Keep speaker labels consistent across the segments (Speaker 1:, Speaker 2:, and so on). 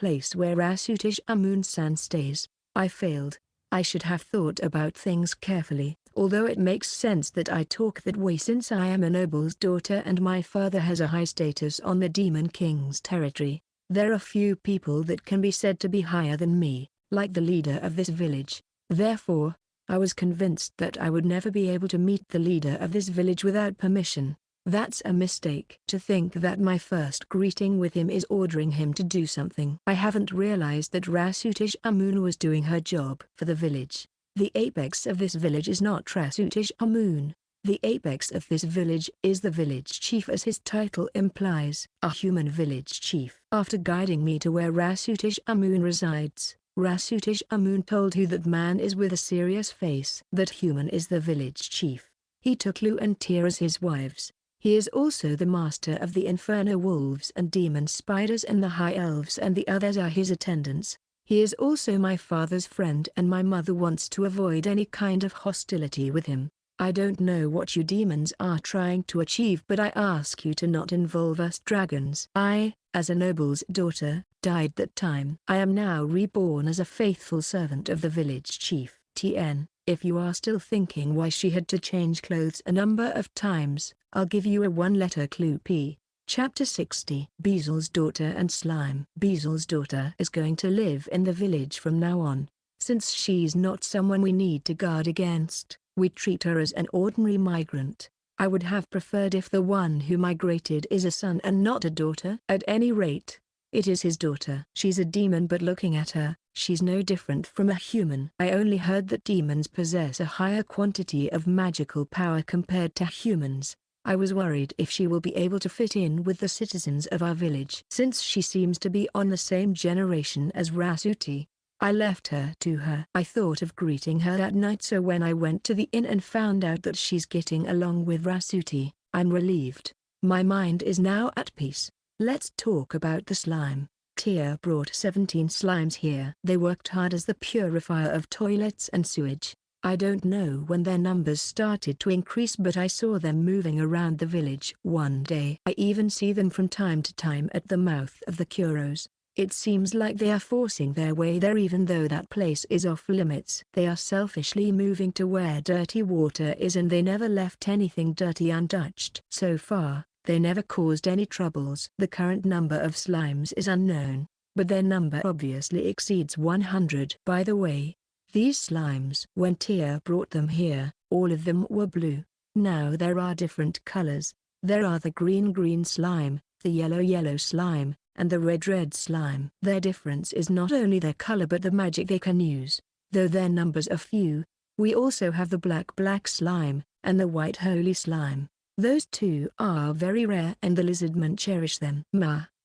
Speaker 1: place where Rasutosh Amun-san stays. I failed. I should have thought about things carefully, although it makes sense that I talk that way since I am a noble's daughter and my father has a high status on the Demon King's territory. There are few people that can be said to be higher than me, like the leader of this village. Therefore, I was convinced that I would never be able to meet the leader of this village without permission. That's a mistake to think that my first greeting with him is ordering him to do something. I haven't realized that Rasutosh Amun was doing her job for the village. The apex of this village is not Rasutosh Amun. The apex of this village is the village chief, as his title implies, a human village chief. After guiding me to where Rasutosh Amun resides, Rasutosh Amun told you that man is with a serious face, that human is the village chief. He took Lu and Tia as his wives. He is also the master of the Inferno Wolves and Demon Spiders, and the High Elves and the others are his attendants. He is also my father's friend, and my mother wants to avoid any kind of hostility with him. I don't know what you demons are trying to achieve, but I ask you to not involve us dragons. I, as a noble's daughter, died that time. I am now reborn as a faithful servant of the village chief. Tien, if you are still thinking why she had to change clothes a number of times, I'll give you a one-letter clue. P. Chapter 60. Beezle's Daughter and Slime. Beezle's daughter is going to live in the village from now on. Since she's not someone we need to guard against, we treat her as an ordinary migrant. I would have preferred if the one who migrated is a son and not a daughter. At any rate, it is his daughter. She's a demon, but looking at her, she's no different from a human. I only heard that demons possess a higher quantity of magical power compared to humans. I was worried if she will be able to fit in with the citizens of our village. Since she seems to be on the same generation as Rasuti, I left her to her. I thought of greeting her at night, so when I went to the inn and found out that she's getting along with Rasuti, I'm relieved. My mind is now at peace. Let's talk about the slime. Tia brought 17 slimes here. They worked hard as the purifier of toilets and sewage. I don't know when their numbers started to increase, but I saw them moving around the village one day. I even see them from time to time at the mouth of the Kuros. It seems like they are forcing their way there, even though that place is off limits. They are selfishly moving to where dirty water is, and they never left anything dirty untouched. So far, they never caused any troubles. The current number of slimes is unknown, but their number obviously exceeds 100. By the way, these slimes, when Tia brought them here, all of them were blue. Now there are different colors. There are the green slime, the yellow slime, and the red slime. Their difference is not only their color but the magic they can use. Though their numbers are few, we also have the black slime, and the white holy slime. Those two are very rare and the lizardmen cherish them.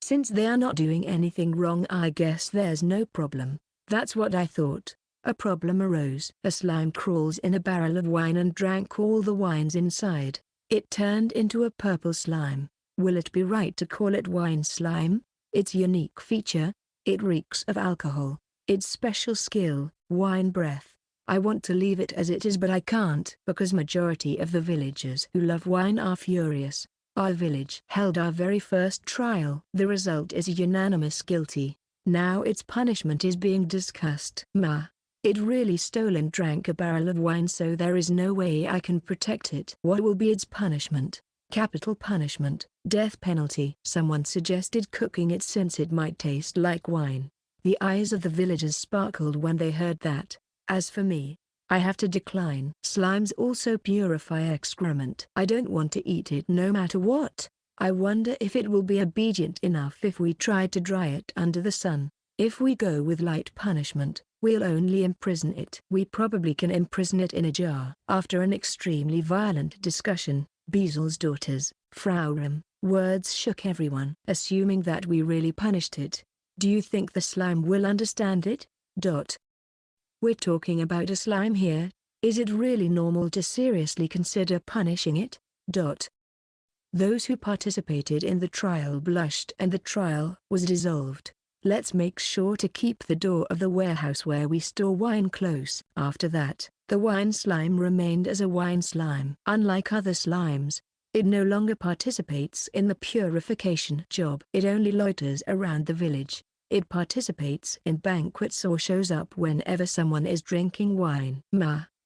Speaker 1: Since they are not doing anything wrong, I guess there's no problem. That's what I thought. A problem arose. A slime crawls in a barrel of wine and drank all the wines inside. It turned into a purple slime. Will it be right to call it wine slime? Its unique feature? It reeks of alcohol. Its special skill, wine breath. I want to leave it as it is, but I can't, because majority of the villagers who love wine are furious. Our village held our very first trial. The result is a unanimous guilty. Now its punishment is being discussed. It really stole and drank a barrel of wine, so there is no way I can protect it. What will be its punishment? Capital punishment, death penalty. Someone suggested cooking it since it might taste like wine. The eyes of the villagers sparkled when they heard that. As for me, I have to decline. Slimes also purify excrement. I don't want to eat it no matter what. I wonder if it will be obedient enough if we try to dry it under the sun. If we go with light punishment, we'll only imprison it. We probably can imprison it in a jar. After an extremely violent discussion, Beezle's daughters, Frauram, words shook everyone. Assuming that we really punished it, do you think the slime will understand it? We're talking about a slime here. Is it really normal to seriously consider punishing it? Those who participated in the trial blushed and the trial was dissolved. Let's make sure to keep the door of the warehouse where we store wine close. After that, the wine slime remained as a wine slime. Unlike other slimes, it no longer participates in the purification job. It only loiters around the village. It participates in banquets or shows up whenever someone is drinking wine.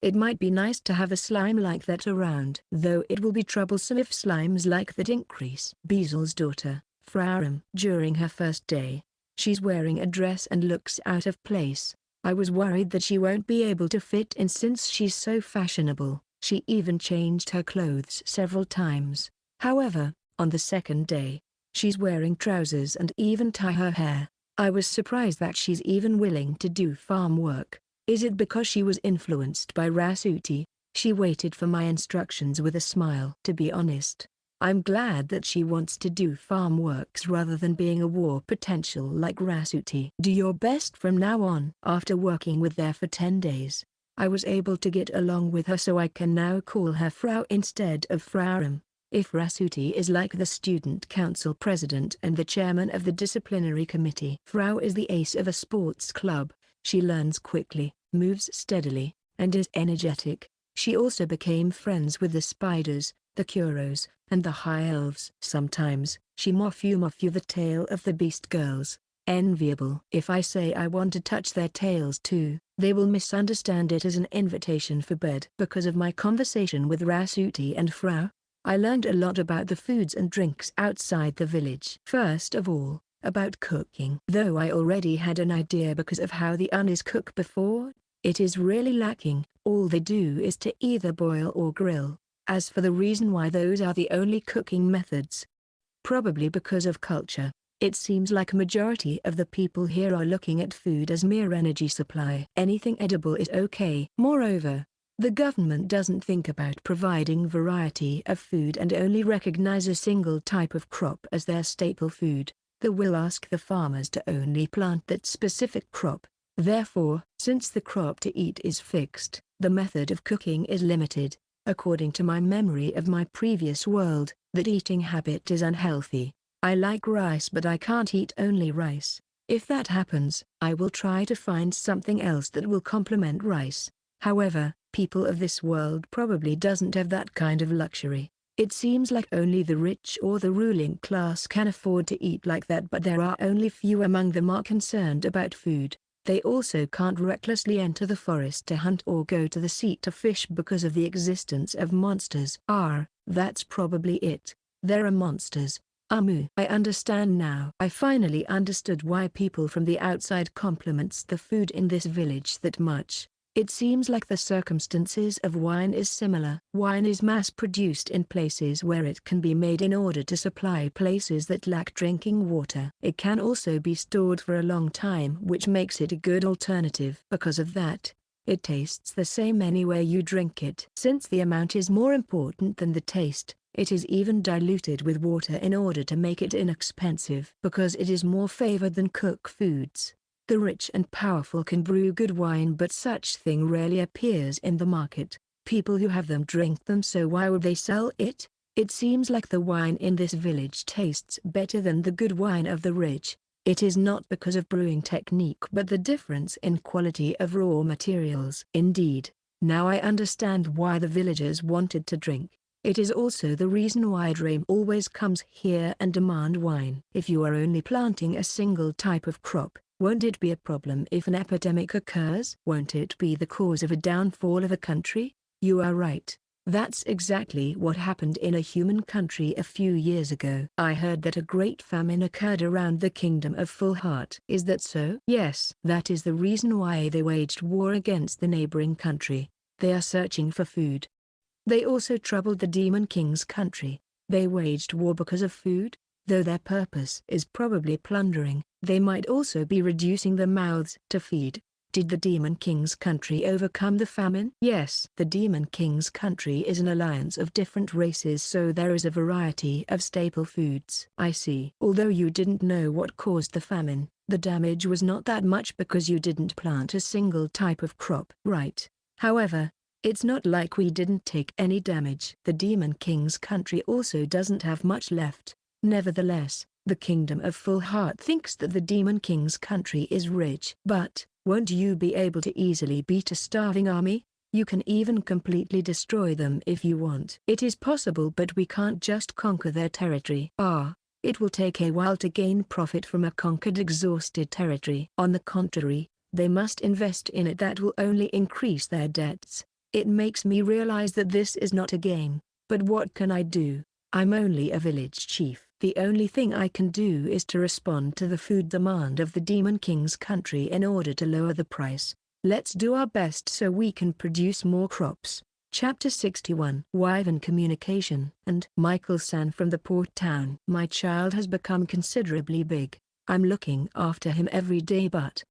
Speaker 1: It might be nice to have a slime like that around. Though it will be troublesome if slimes like that increase. Bezel's daughter, Frauram. During her first day, she's wearing a dress and looks out of place. I was worried that she won't be able to fit in since she's so fashionable. She even changed her clothes several times. However, on the second day, she's wearing trousers and even tie her hair. I was surprised that she's even willing to do farm work. Is it because she was influenced by Rasuti? She waited for my instructions with a smile. To be honest, I'm glad that she wants to do farm works rather than being a war potential like Rasuti. Do your best from now on. After working with her for 10 days, I was able to get along with her, so I can now call her Frau instead of Frauram. If Rasuti is like the student council president and the chairman of the disciplinary committee, Frau is the ace of a sports club. She learns quickly, moves steadily, and is energetic. She also became friends with the spiders, the Kuros, and the high elves. Sometimes, she mofu the tail of the beast girls. Enviable. If I say I want to touch their tails too, they will misunderstand it as an invitation for bed. Because of my conversation with Rasuti and Frau, I learned a lot about the foods and drinks outside the village. First of all, about cooking. Though I already had an idea because of how the Unis cook before, it is really lacking. All they do is to either boil or grill. As for the reason why those are the only cooking methods, probably because of culture, it seems like a majority of the people here are looking at food as mere energy supply. Anything edible is okay. Moreover, the government doesn't think about providing variety of food and only recognize a single type of crop as their staple food. They will ask the farmers to only plant that specific crop. Therefore, since the crop to eat is fixed, the method of cooking is limited. According to my memory of my previous world, that eating habit is unhealthy. I like rice, but I can't eat only rice. If that happens, I will try to find something else that will complement rice. However, people of this world probably doesn't have that kind of luxury. It seems like only the rich or the ruling class can afford to eat like that, but there are only few among them are concerned about food. They also can't recklessly enter the forest to hunt or go to the sea to fish because of the existence of monsters. That's probably it. There are monsters. I understand now. I finally understood why people from the outside compliments the food in this village that much. It seems like the circumstances of wine is similar. Wine is mass-produced in places where it can be made in order to supply places that lack drinking water. It can also be stored for a long time, which makes it a good alternative. Because of that, it tastes the same anywhere you drink it. Since the amount is more important than the taste, it is even diluted with water in order to make it inexpensive. Because it is more favored than cooked foods, the rich and powerful can brew good wine, but such thing rarely appears in the market. People who have them drink them, so why would they sell it? It seems like the wine in this village tastes better than the good wine of the rich. It is not because of brewing technique but the difference in quality of raw materials. Indeed, now I understand why the villagers wanted to drink. It is also the reason why Dream always comes here and demand wine. If you are only planting a single type of crop, won't it be a problem if an epidemic occurs? Won't it be the cause of a downfall of a country? You are right. That's exactly what happened in a human country a few years ago. I heard that a great famine occurred around the kingdom of Full Heart. Is that so? Yes. That is the reason why they waged war against the neighboring country. They are searching for food. They also troubled the Demon King's country. They waged war because of food. Though their purpose is probably plundering, they might also be reducing their mouths to feed. Did the Demon King's country overcome the famine? Yes. The Demon King's country is an alliance of different races, so there is a variety of staple foods. I see. Although you didn't know what caused the famine, the damage was not that much because you didn't plant a single type of crop. Right. However, it's not like we didn't take any damage. The Demon King's country also doesn't have much left. Nevertheless, the Kingdom of Full Heart thinks that the Demon King's country is rich. But, won't you be able to easily beat a starving army? You can even completely destroy them if you want. It is possible, but we can't just conquer their territory. It will take a while to gain profit from a conquered exhausted territory. On the contrary, they must invest in it. That will only increase their debts. It makes me realize that this is not a game. But what can I do? I'm only a village chief. The only thing I can do is to respond to the food demand of the Demon King's country in order to lower the price. Let's do our best so we can produce more crops. Chapter 61 Wyvern Communication and Michael-san from the port town. My child has become considerably big. I'm looking after him every day, but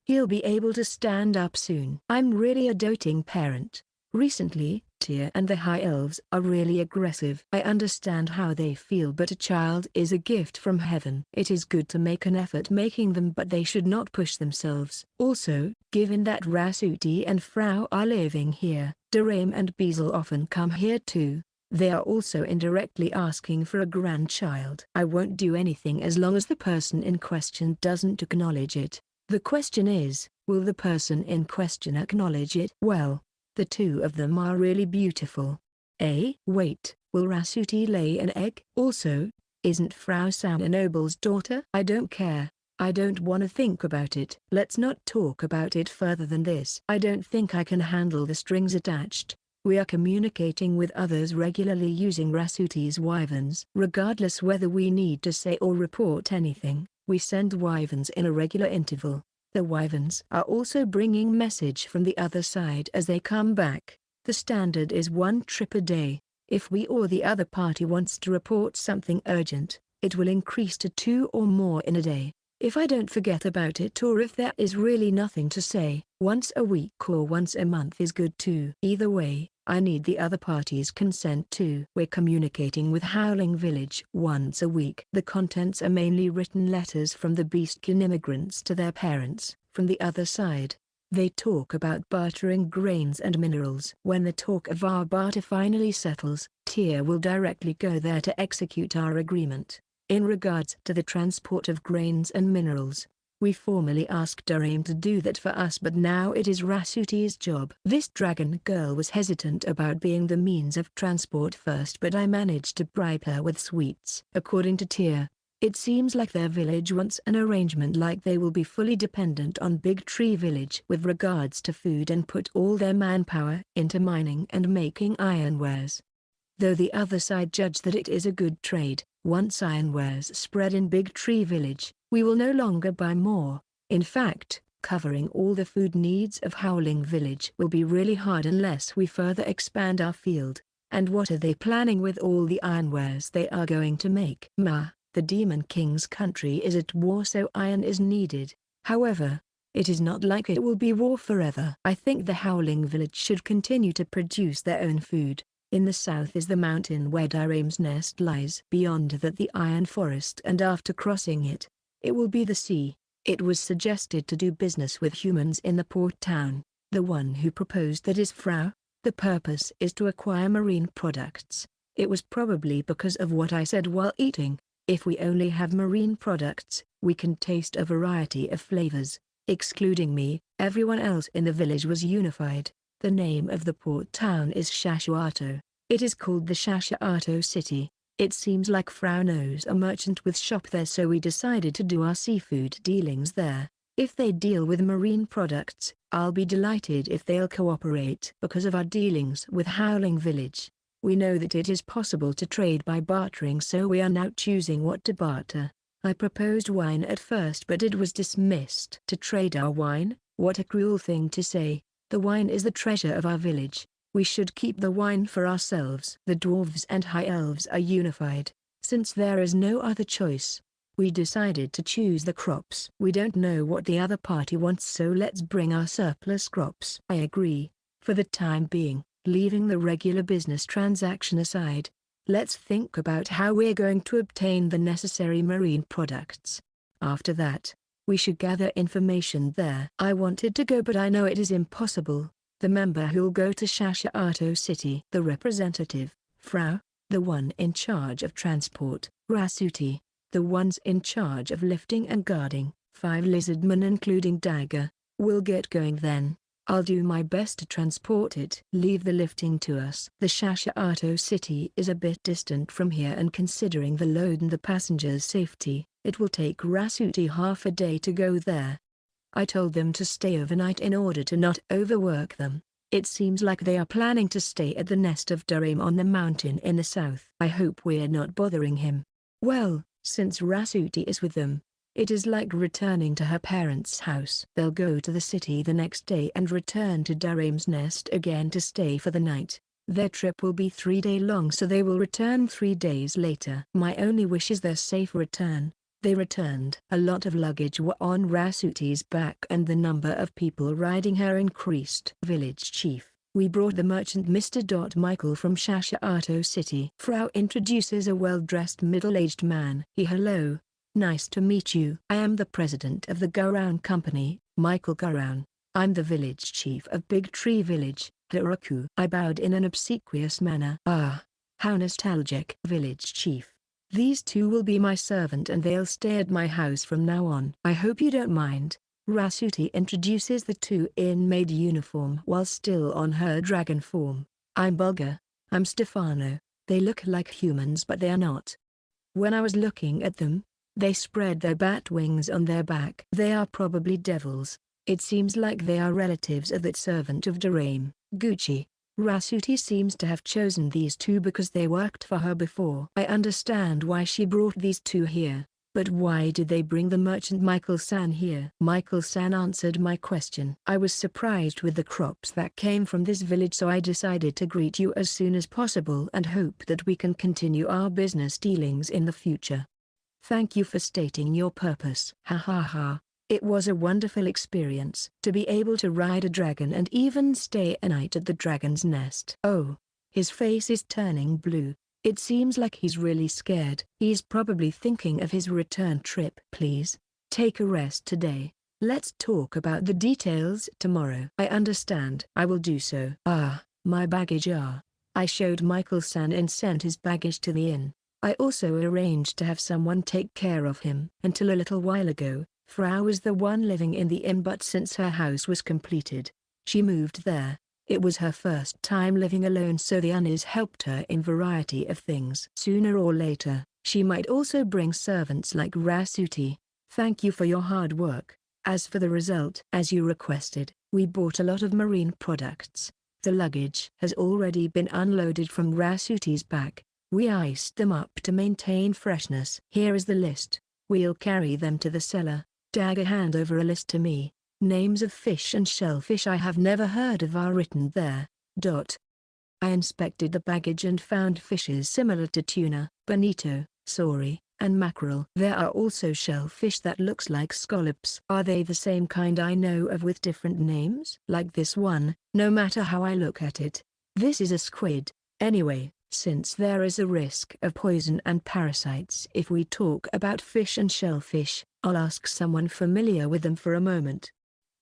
Speaker 1: he'll be able to stand up soon. I'm really a doting parent. Recently, Tyr and the High Elves are really aggressive. I understand how they feel, but a child is a gift from heaven. It is good to make an effort making them, but they should not push themselves. Also, given that Rasuti and Frau are living here, Doraemon and Beezle often come here too. They are also indirectly asking for a grandchild. I won't do anything as long as the person in question doesn't acknowledge it. The question is, will the person in question acknowledge it? Well, the two of them are really beautiful. Wait, will Rasuti lay an egg? Also, isn't Frau Sam a noble's daughter? I don't care. I don't want to think about it. Let's not talk about it further than this. I don't think I can handle the strings attached. We are communicating with others regularly using Rasuti's wyverns. Regardless whether we need to say or report anything, we send wyverns in a regular interval. The wyverns are also bringing message from the other side as they come back. The standard is 1 trip a day. If we or the other party wants to report something urgent, it will increase to 2 or more in a day. If I don't forget about it, or if there is really nothing to say, once a week or once a month is good too. Either way, I need the other party's consent too. We're communicating with Howling Village once a week. The contents are mainly written letters from the Beastkin immigrants to their parents. From the other side, they talk about bartering grains and minerals. When the talk of our barter finally settles, Tyr will directly go there to execute our agreement. In regards to the transport of grains and minerals, we formally asked Doraemon to do that for us, but now it is Rasuti's job. This dragon girl was hesitant about being the means of transport first, but I managed to bribe her with sweets. According to Tyr, it seems like their village wants an arrangement like they will be fully dependent on Big Tree Village with regards to food and put all their manpower into mining and making ironwares. Though the other side judge that it is a good trade, once ironwares spread in Big Tree Village, we will no longer buy more. In fact, covering all the food needs of Howling Village will be really hard unless we further expand our field. And what are they planning with all the ironwares they are going to make? The Demon King's country is at war, so iron is needed. However, it is not like it will be war forever. I think the Howling Village should continue to produce their own food. In the south is the mountain where Doraemon's nest lies. Beyond that the iron forest, and after crossing it, it will be the sea. It was suggested to do business with humans in the port town. The one who proposed that is Frau. The purpose is to acquire marine products. It was probably because of what I said while eating. If we only have marine products, we can taste a variety of flavors. Excluding me, everyone else in the village was unified. The name of the port town is Shashuato. It is called the Shashuato City. It seems like Frau knows a merchant with shop there, so we decided to do our seafood dealings there. If they deal with marine products, I'll be delighted if they'll cooperate. Because of our dealings with Howling Village, we know that it is possible to trade by bartering, so we are now choosing what to barter. I proposed wine at first, but it was dismissed. To trade our wine? What a cruel thing to say. The wine is the treasure of our village. We should keep the wine for ourselves. The dwarves and high elves are unified. Since there is no other choice, we decided to choose the crops. We don't know what the other party wants, so let's bring our surplus crops. I agree. For the time being, leaving the regular business transaction aside, let's think about how we're going to obtain the necessary marine products. After that, we should gather information there. I wanted to go, but I know it is impossible. The member who'll go to Shashuato City. The representative, Frau. The one in charge of transport, Rasuti. The ones in charge of lifting and guarding, 5 lizardmen including Dagger. We'll get going then. I'll do my best to transport it. Leave the lifting to us. The Shashato city is a bit distant from here, and considering the load and the passengers' safety, it will take Rasuti half a day to go there. I told them to stay overnight in order to not overwork them. It seems like they are planning to stay at the nest of Durham on the mountain in the south. I hope we're not bothering him. Well, since Rasuti is with them, it is like returning to her parents' house. They'll go to the city the next day and return to Durham's nest again to stay for the night. Their trip will be 3-day long, so they will return 3 days later. My only wish is their safe return. They returned. A lot of luggage were on Rasuti's back and the number of people riding her increased. Village chief, we brought the merchant Mr. Michael from Shashato city. Frau introduces a well-dressed middle-aged man. Hello. Nice to meet you. I am the president of the Guraun company, Michael Guraun. I'm the village chief of Big Tree Village, Hiraku. I bowed in an obsequious manner. Ah, how nostalgic. Village chief. These two will be my servant and they'll stay at my house from now on. I hope you don't mind. Rasuti introduces the two in maid uniform while still on her dragon form. I'm Bulga. I'm Stefano. They look like humans but they are not. When I was looking at them, they spread their bat wings on their back. They are probably devils. It seems like they are relatives of that servant of Durham, Gucci. Rasuti seems to have chosen these two because they worked for her before. I understand why she brought these two here, but why did they bring the merchant Michael-san here? Michael-san answered my question. I was surprised with the crops that came from this village, so I decided to greet you as soon as possible and hope that we can continue our business dealings in the future. Thank you for stating your purpose. Ha ha ha. It was a wonderful experience to be able to ride a dragon and even stay a night at the dragon's nest. Oh, his face is turning blue. It seems like he's really scared. He's probably thinking of his return trip. Please, take a rest today. Let's talk about the details tomorrow. I understand. I will do so. Ah, my baggage. I showed Michael-san and sent his baggage to the inn. I also arranged to have someone take care of him. Until a little while ago, Frau was the one living in the inn, but since her house was completed, she moved there. It was her first time living alone, so the Unis helped her in variety of things. Sooner or later, she might also bring servants like Rasuti. Thank you for your hard work. As for the result, as you requested, we bought a lot of marine products. The luggage has already been unloaded from Rasuti's back. We iced them up to maintain freshness. Here is the list. We'll carry them to the cellar. Dagger, hand over a list to me. Names of fish and shellfish I have never heard of are written there. I inspected the baggage and found fishes similar to tuna, bonito, sori, and mackerel. There are also shellfish that looks like scallops. Are they the same kind I know of with different names? Like this one, no matter how I look at it. This is a squid. Anyway, since there is a risk of poison and parasites if we talk about fish and shellfish, I'll ask someone familiar with them for a moment.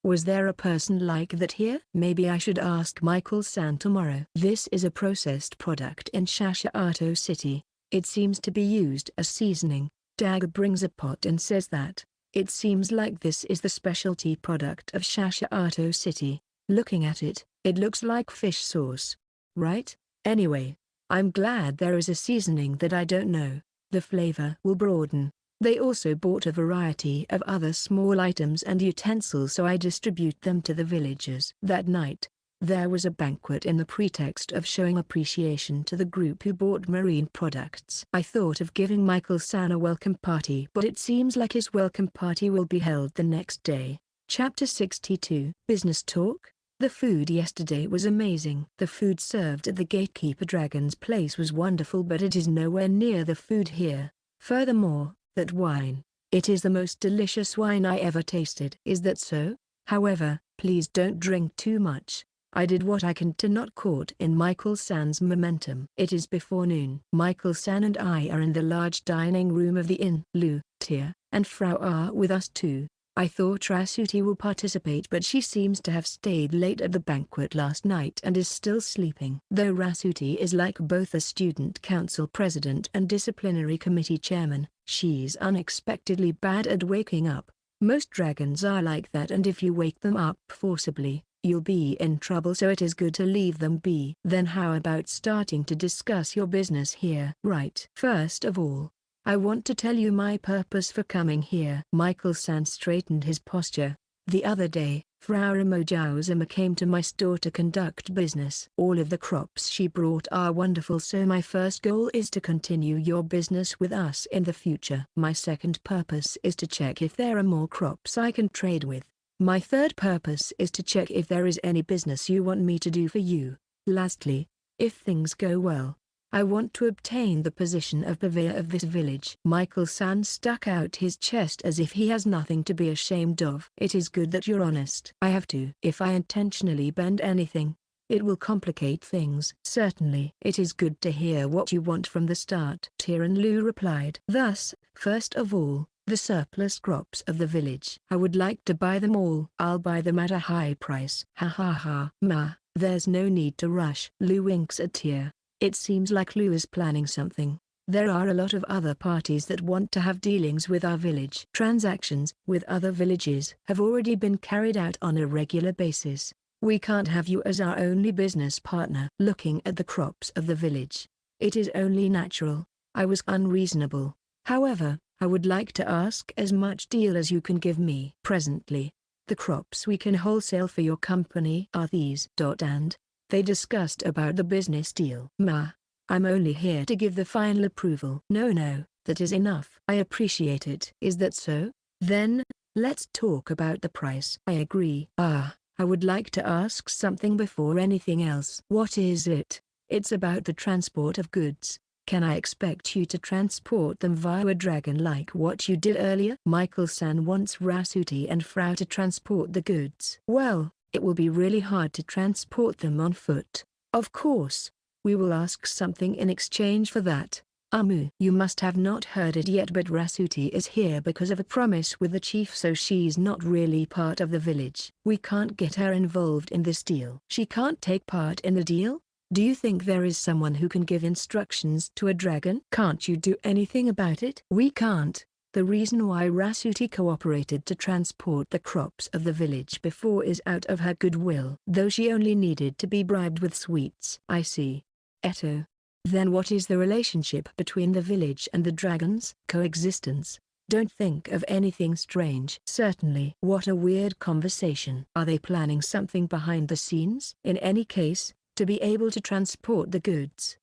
Speaker 1: Was there a person like that here? Maybe I should ask Michael-san tomorrow. This is a processed product in Shashato city. It seems to be used as seasoning. Dagger brings a pot and says that it seems like this is the specialty product of Shashato city. Looking at it, it looks like fish sauce. Right? Anyway, I'm glad there is a seasoning that I don't know. The flavor will broaden. They also bought a variety of other small items and utensils, so I distribute them to the villagers. That night, there was a banquet in the pretext of showing appreciation to the group who bought marine products. I thought of giving Michael-san a welcome party, but it seems like his welcome party will be held the next day. Chapter 62. Business Talk. The food yesterday was amazing. The food served at the Gatekeeper Dragon's place was wonderful, but it is nowhere near the food here. Furthermore, that wine, it is the most delicious wine I ever tasted. Is that so? However, please don't drink too much. I did what I can to not caught in Michael-san's momentum. It is before noon. Michael-san and I are in the large dining room of the inn. Lu, Tia, and Frau are with us too. I thought Rasuti will participate, but she seems to have stayed late at the banquet last night and is still sleeping. Though Rasuti is like both a student council president and disciplinary committee chairman, she's unexpectedly bad at waking up. Most dragons are like that, and if you wake them up forcibly, you'll be in trouble, so it is good to leave them be. Then how about starting to discuss your business here? Right. First of all, I want to tell you my purpose for coming here. Michael-san straightened his posture. The other day, Frau Imojauzuma came to my store to conduct business. All of the crops she brought are wonderful, so my first goal is to continue your business with us in the future. My second purpose is to check if there are more crops I can trade with. My third purpose is to check if there is any business you want me to do for you. Lastly, if things go well, I want to obtain the position of purveyor of this village. Michael-san stuck out his chest as if he has nothing to be ashamed of. It is good that you're honest. I have to. If I intentionally bend anything, it will complicate things. Certainly. It is good to hear what you want from the start. Tianlu replied. Thus, first of all, the surplus crops of the village. I would like to buy them all. I'll buy them at a high price. Ha ha ha. Ma, there's no need to rush. Lu winks at Tia. It seems like Lu is planning something. There are a lot of other parties that want to have dealings with our village. Transactions with other villages have already been carried out on a regular basis. We can't have you as our only business partner. Looking at the crops of the village, it is only natural I was unreasonable. However, I would like to ask as much deal as you can give me. Presently, the crops we can wholesale for your company are these. And they discussed about the business deal. Ma, I'm only here to give the final approval. No, that is enough. I appreciate it. Is that so? Then, let's talk about the price. I agree. I would like to ask something before anything else. What is it? It's about the transport of goods. Can I expect you to transport them via a dragon like what you did earlier? Michael-san wants Rasuti and Frau to transport the goods. Well, it will be really hard to transport them on foot. Of course, we will ask something in exchange for that. Amu. You must have not heard it yet, but Rasuti is here because of a promise with the chief, so she's not really part of the village. We can't get her involved in this deal. She can't take part in the deal? Do you think there is someone who can give instructions to a dragon? Can't you do anything about it? We can't. The reason why Rasuti cooperated to transport the crops of the village before is out of her goodwill, though she only needed to be bribed with sweets. I see. Eto. Then what is the relationship between the village and the dragons? Coexistence. Don't think of anything strange. Certainly. What a weird conversation. Are they planning something behind the scenes? In any case, to be able to transport the goods.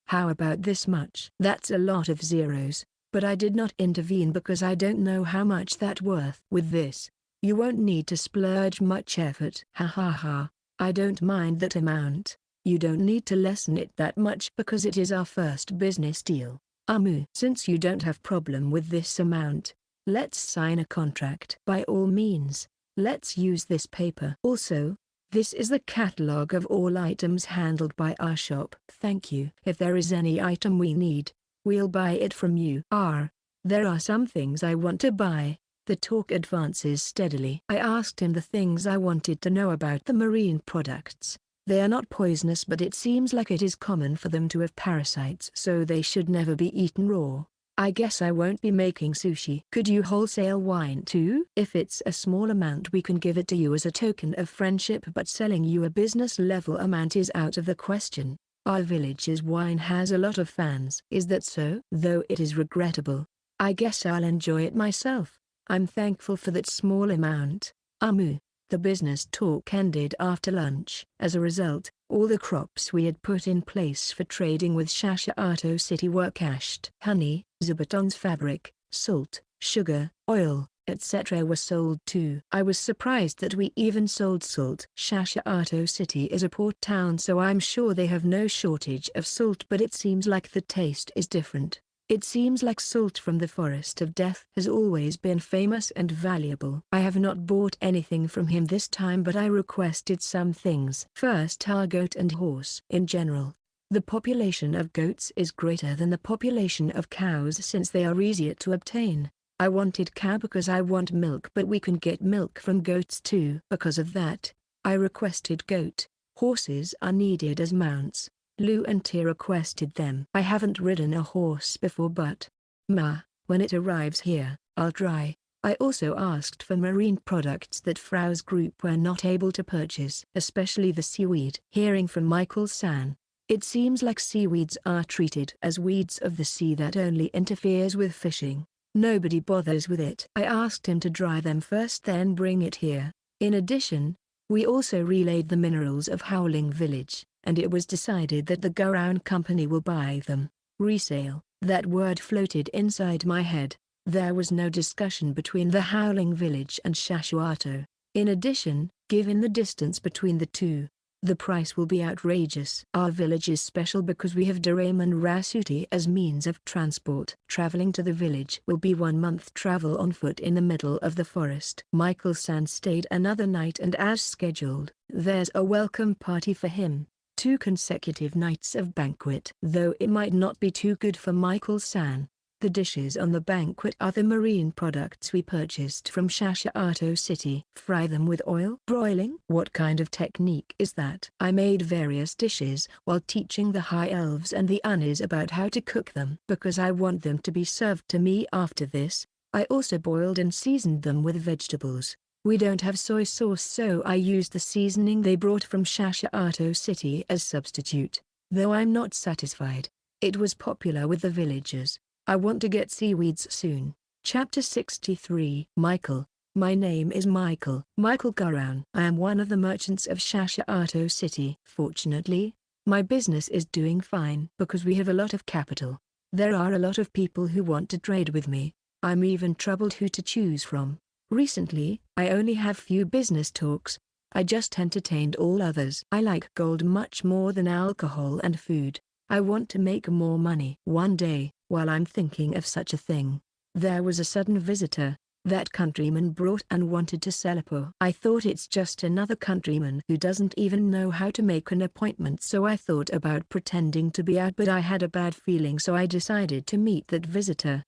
Speaker 1: How about this much? That's a lot of zeros. But I did not intervene because I don't know how much that's worth. With this, you won't need to splurge much effort. Ha ha ha, I don't mind that amount. You don't need to lessen it that much because it is our first business deal. Amu. Since you don't have problem with this amount, let's sign a contract. By all means, let's use this paper. Also, this is the catalog of all items handled by our shop. Thank you. If there is any item we need, we'll buy it from you. There are some things I want to buy. The talk advances steadily. I asked him the things I wanted to know about the marine products. They are not poisonous, but it seems like it is common for them to have parasites, so they should never be eaten raw. I guess I won't be making sushi. Could you wholesale wine too? If it's a small amount we can give it to you as a token of friendship, but selling you a business level amount is out of the question. Our village's wine has a lot of fans. Is that so? Though it is regrettable, I guess I'll enjoy it myself. I'm thankful for that small amount. Amu. The business talk ended after lunch. As a result, all the crops we had put in place for trading with Shashato City were cashed. Honey, Zubatons fabric, salt, sugar, oil, etc. were sold too. I was surprised that we even sold salt. Shashato City is a port town, so I'm sure they have no shortage of salt, but it seems like the taste is different. It seems like salt from the Forest of Death has always been famous and valuable. I have not bought anything from him this time, but I requested some things. First, our goat and horse. In general, the population of goats is greater than the population of cows since they are easier to obtain. I wanted cow because I want milk, but we can get milk from goats too. Because of that, I requested goat. Horses are needed as mounts. Lu and Tia requested them. I haven't ridden a horse before, but when it arrives here, I'll try. I also asked for marine products that Frau's group were not able to purchase, especially the seaweed. Hearing from Michael-san, it seems like seaweeds are treated as weeds of the sea that only interferes with fishing. Nobody bothers with it. I asked him to dry them first then bring it here. In addition, we also relayed the minerals of Howling Village, and it was decided that the Garoun company will buy them. Resale. That word floated inside my head. There was no discussion between the Howling Village and Shashuato. In addition, given the distance between the two, the price will be outrageous. Our village is special because we have Doraemon Rasuti as means of transport. Traveling to the village will be 1 month travel on foot in the middle of the forest. Michael-san stayed another night and as scheduled, there's a welcome party for him. 2 consecutive nights of banquet. Though it might not be too good for Michael-san, the dishes on the banquet are the marine products we purchased from Shashuato City. Fry them with oil? Broiling? What kind of technique is that? I made various dishes while teaching the high elves and the Unis about how to cook them. Because I want them to be served to me after this, I also boiled and seasoned them with vegetables. We don't have soy sauce, so I used the seasoning they brought from Shashuato City as substitute. Though I'm not satisfied, it was popular with the villagers. I want to get seaweeds soon. Chapter 63. Michael. My name is Michael. Michael Garoun. I am one of the merchants of Shashuato City. Fortunately, my business is doing fine because we have a lot of capital. There are a lot of people who want to trade with me. I'm even troubled who to choose from. Recently, I only have few business talks. I just entertained all others. I like gold much more than alcohol and food. I want to make more money. One day, while I'm thinking of such a thing, there was a sudden visitor. That countryman brought and wanted to sell a po. I thought it's just another countryman who doesn't even know how to make an appointment, so I thought about pretending to be out, but I had a bad feeling, so I decided to meet that visitor.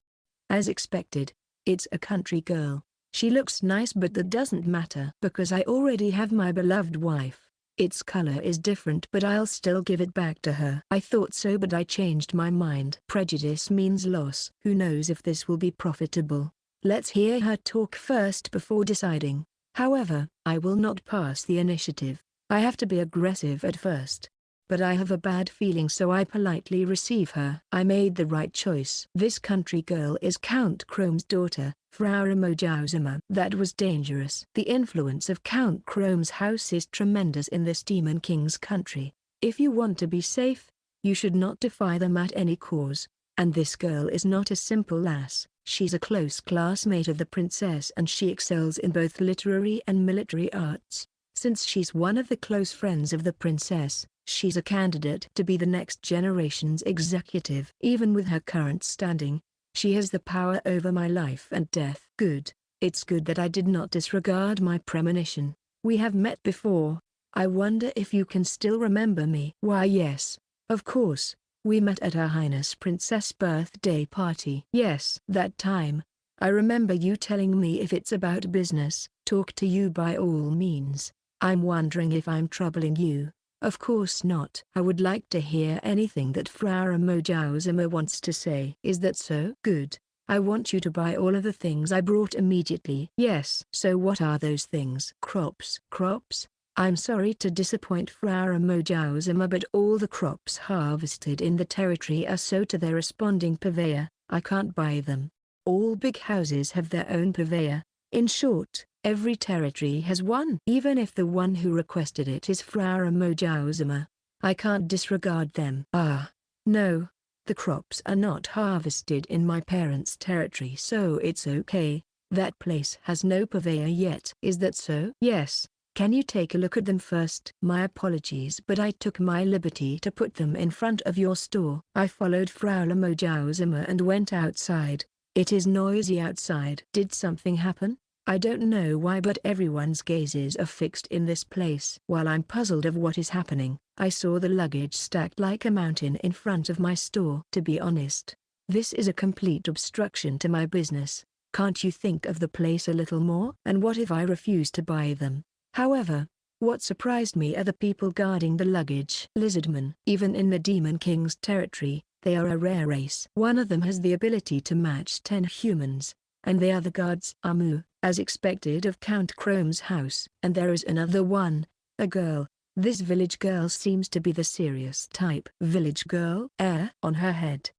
Speaker 1: As expected, it's a country girl. She looks nice, but that doesn't matter because I already have my beloved wife. Its color is different, but I'll still give it back to her. I thought so, but I changed my mind. Prejudice means loss. Who knows if this will be profitable? Let's hear her talk first before deciding. However, I will not pass the initiative. I have to be aggressive at first. But I have a bad feeling, so I politely receive her. I made the right choice. This country girl is Count Chrome's daughter, Frau Mojauzuma. That was dangerous. The influence of Count Chrome's house is tremendous in this Demon King's country. If you want to be safe, you should not defy them at any cause. And this girl is not a simple lass. She's a close classmate of the princess, and she excels in both literary and military arts. Since she's one of the close friends of the princess, she's a candidate to be the next generation's executive. Even with her current standing, she has the power over my life and death. Good. It's good that I did not disregard my premonition. We have met before. I wonder if you can still remember me. Why, yes. Of course. We met at Her Highness Princess' birthday party. Yes. That time. I remember you telling me if it's about business, talk to you by all means. I'm wondering if I'm troubling you. Of course not. I would like to hear anything that Frau Mojauzuma wants to say. Is that so? Good. I want you to buy all of the things I brought immediately. Yes. So what are those things? Crops. Crops? I'm sorry to disappoint Frau Mojauzuma, but all the crops harvested in the territory are sold to their responding purveyor. I can't buy them. All big houses have their own purveyor. In short, every territory has one. Even if the one who requested it is Frau Mojauzuma, I can't disregard them. Ah, no. The crops are not harvested in my parents' territory, so it's okay. That place has no purveyor yet. Is that so? Yes. Can you take a look at them first? My apologies, but I took my liberty to put them in front of your store. I followed Frau Mojauzuma and went outside. It is noisy outside. Did something happen? I don't know why, but everyone's gazes are fixed in this place. While I'm puzzled of what is happening, I saw the luggage stacked like a mountain in front of my store. To be honest, this is a complete obstruction to my business. Can't you think of the place a little more? And what if I refuse to buy them? However, what surprised me are the people guarding the luggage. Lizardmen. Even in the Demon King's territory, they are a rare race. One of them has the ability to match 10 humans. And the other guards are as expected of Count Chrome's house. And there is another one, a girl. This village girl seems to be the serious type. Village girl? On her head.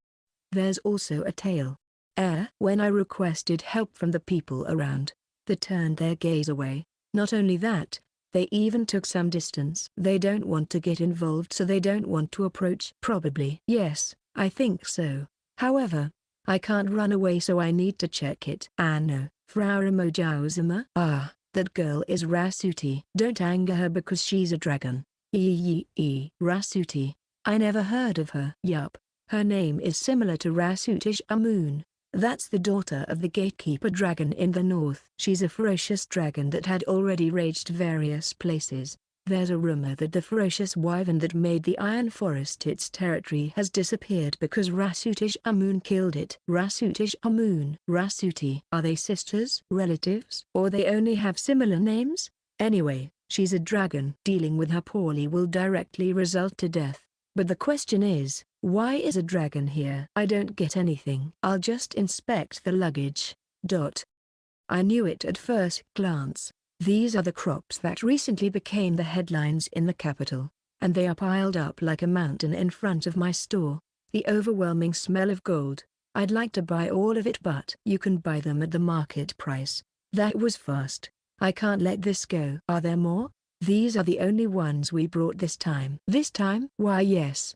Speaker 1: There's also a tail. When I requested help from the people around, they turned their gaze away. Not only that, they even took some distance. They don't want to get involved, so they don't want to approach. Probably. Yes, I think so. However, I can't run away, so I need to check it. No, Frau Mojauzuma. That girl is Rasuti. Don't anger her because she's a dragon. Rasuti. I never heard of her. Yup. Her name is similar to Rasutish Amun. That's the daughter of the gatekeeper dragon in the north. She's a ferocious dragon that had already raged various places. There's a rumor that the ferocious wyvern that made the Iron Forest its territory has disappeared because Rasutish Amun killed it. Rasutish Amun. Rasuti. Are they sisters, relatives, or they only have similar names? Anyway, she's a dragon. Dealing with her poorly will directly result to death. But the question is, why is a dragon here? I don't get anything. I'll just inspect the luggage. I knew it at first glance. These are the crops that recently became the headlines in the capital, and they are piled up like a mountain in front of my store. The overwhelming smell of gold. I'd like to buy all of it, but you can buy them at the market price. That was fast. I can't let this go. Are there more? These are the only ones we brought this time. This time? Why, yes.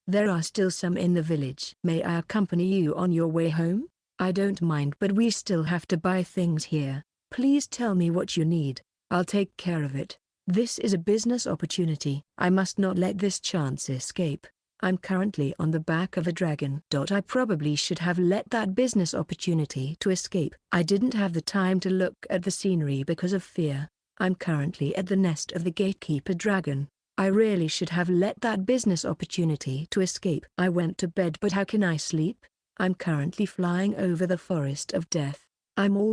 Speaker 1: There are still some in the village. May I accompany you on your way home? I don't mind, but we still have to buy things here. Please tell me what you need. I'll take care of it. This is a business opportunity. I must not let this chance escape. I'm currently on the back of a dragon. I probably should have let that business opportunity to escape. I didn't have the time to look at the scenery because of fear. I'm currently at the nest of the gatekeeper dragon. I really should have let that business opportunity to escape. I went to bed, but how can I sleep? I'm currently flying over the forest of death. I'm all